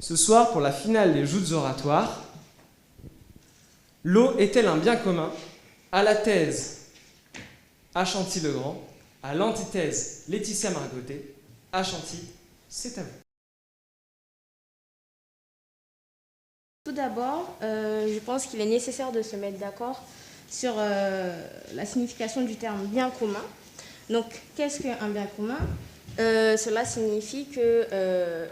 Ce soir, pour la finale des joutes oratoires, l'eau est-elle un bien commun? À la thèse, à Chantilly-le-Grand, à l'antithèse, Laetitia Margotet, à Chantilly, c'est à vous. Tout d'abord, je pense qu'il est nécessaire de se mettre d'accord sur la signification du terme bien commun. Donc, qu'est-ce qu'un bien commun? Cela signifie que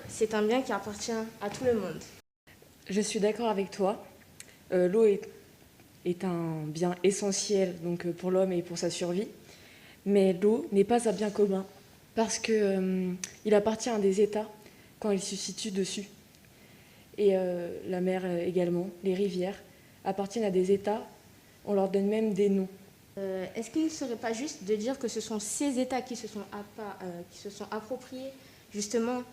c'est un bien qui appartient à tout le monde. Je suis d'accord avec toi. L'eau est un bien essentiel donc, pour l'homme et pour sa survie. Mais l'eau n'est pas un bien commun parce qu'il appartient à des États quand ils se situent dessus. Et la mer également, les rivières appartiennent à des États. On leur donne même des noms. Est-ce qu'il ne serait pas juste de dire que ce sont ces États qui se sont appropriés justement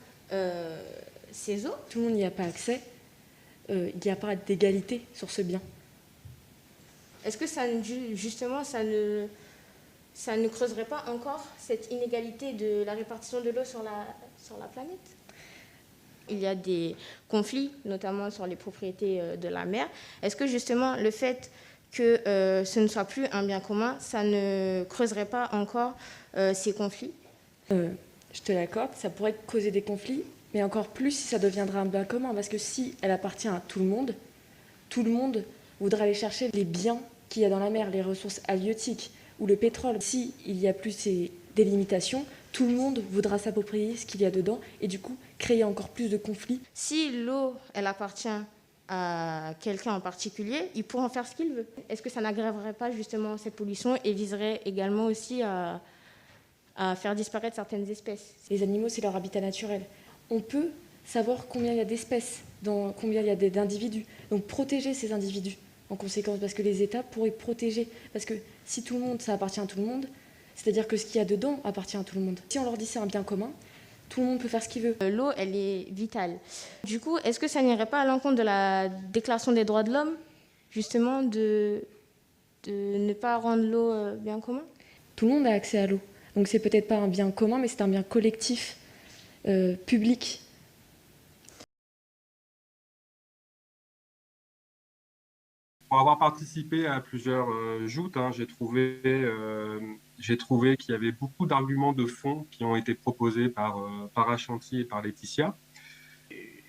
ces eaux? Tout le monde n'y a pas accès. Il n'y a pas d'égalité sur ce bien. Est-ce que ça ne creuserait pas encore cette inégalité de la répartition de l'eau sur la planète? Il y a des conflits, notamment sur les propriétés de la mer. Est-ce que justement le fait que ce ne soit plus un bien commun, ça ne creuserait pas encore ces conflits? Je te l'accorde, ça pourrait causer des conflits, mais encore plus si ça deviendra un bien commun, parce que si elle appartient à tout le monde voudra aller chercher les biens qu'il y a dans la mer, les ressources halieutiques ou le pétrole. Si il n'y a plus ces délimitations, tout le monde voudra s'approprier ce qu'il y a dedans et du coup créer encore plus de conflits. Si l'eau, elle appartient à quelqu'un en particulier, il pourra en faire ce qu'il veut. Est-ce que ça n'aggraverait pas justement cette pollution et viserait également aussi à faire disparaître certaines espèces? Les animaux, c'est leur habitat naturel. On peut savoir combien il y a d'espèces, combien il y a d'individus. Donc protéger ces individus en conséquence, parce que les États pourraient protéger. Parce que si tout le monde, ça appartient à tout le monde, c'est-à-dire que ce qu'il y a dedans appartient à tout le monde. Si on leur dit c'est un bien commun, tout le monde peut faire ce qu'il veut. L'eau, elle est vitale. Du coup, est-ce que ça n'irait pas à l'encontre de la Déclaration des droits de l'homme, justement, de ne pas rendre l'eau bien commun? Tout le monde a accès à l'eau. Donc c'est peut-être pas un bien commun, mais c'est un bien collectif, public. Pour avoir participé à plusieurs joutes, j'ai trouvé qu'il y avait beaucoup d'arguments de fond qui ont été proposés par Achanti et par Laetitia.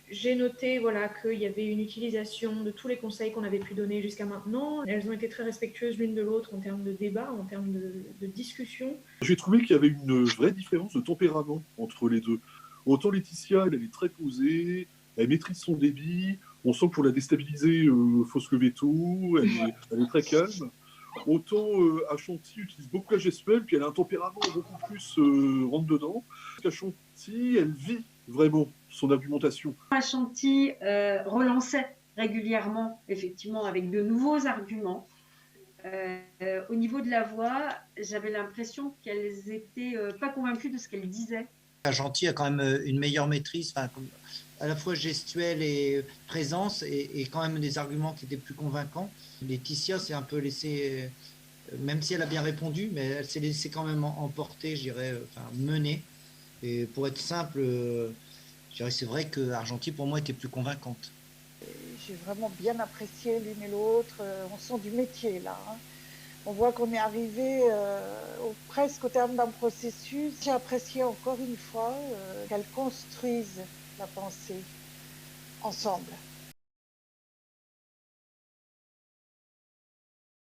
J'ai noté voilà, qu'il y avait une utilisation de tous les conseils qu'on avait pu donner jusqu'à maintenant. Elles ont été très respectueuses l'une de l'autre en termes de débat, en termes de discussion. J'ai trouvé qu'il y avait une vraie différence de tempérament entre les deux. Autant Laetitia, elle est très posée, elle maîtrise son débit, on sent que pour la déstabiliser, faut se lever tôt, elle est très calme. Autant Achanti utilise beaucoup la gestuelle, puis elle a un tempérament beaucoup plus rentre-dedans. Achanti, elle vit vraiment son argumentation. Achanti relançait régulièrement, effectivement, avec de nouveaux arguments. Au niveau de la voix, j'avais l'impression qu'elles n'étaient pas convaincues de ce qu'elles disaient. Achanti a quand même une meilleure maîtrise, à la fois gestuelle et présence, et quand même des arguments qui étaient plus convaincants. Laetitia s'est un peu laissée, même si elle a bien répondu, mais elle s'est laissée quand même emporter, je dirais, mener. Et pour être simple, je dirais c'est vrai que Argenti pour moi était plus convaincante. J'ai vraiment bien apprécié l'une et l'autre. On sent du métier là. On voit qu'on est arrivé presque au terme d'un processus. J'ai apprécié encore une fois qu'elles construisent la pensée ensemble.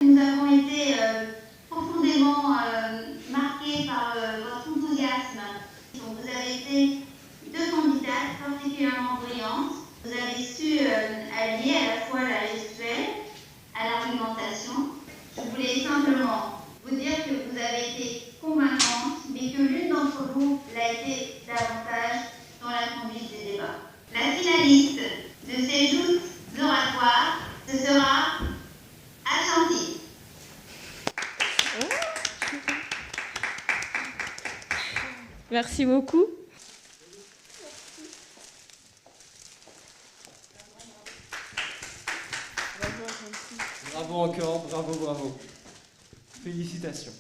Nous avons été profondément marqués par votre enthousiasme. Donc, vous avez été deux candidates particulièrement brillantes. Vous avez su allier à la fois la gestuelle à l'argumentation. Je voulais simplement vous dire que vous avez été convaincante, mais que l'une d'entre vous l'a été davantage dans la conduite des débats. La finaliste de ces joutes oratoires, ce sera Achanti. Merci beaucoup. Bravo encore, bravo. Félicitations.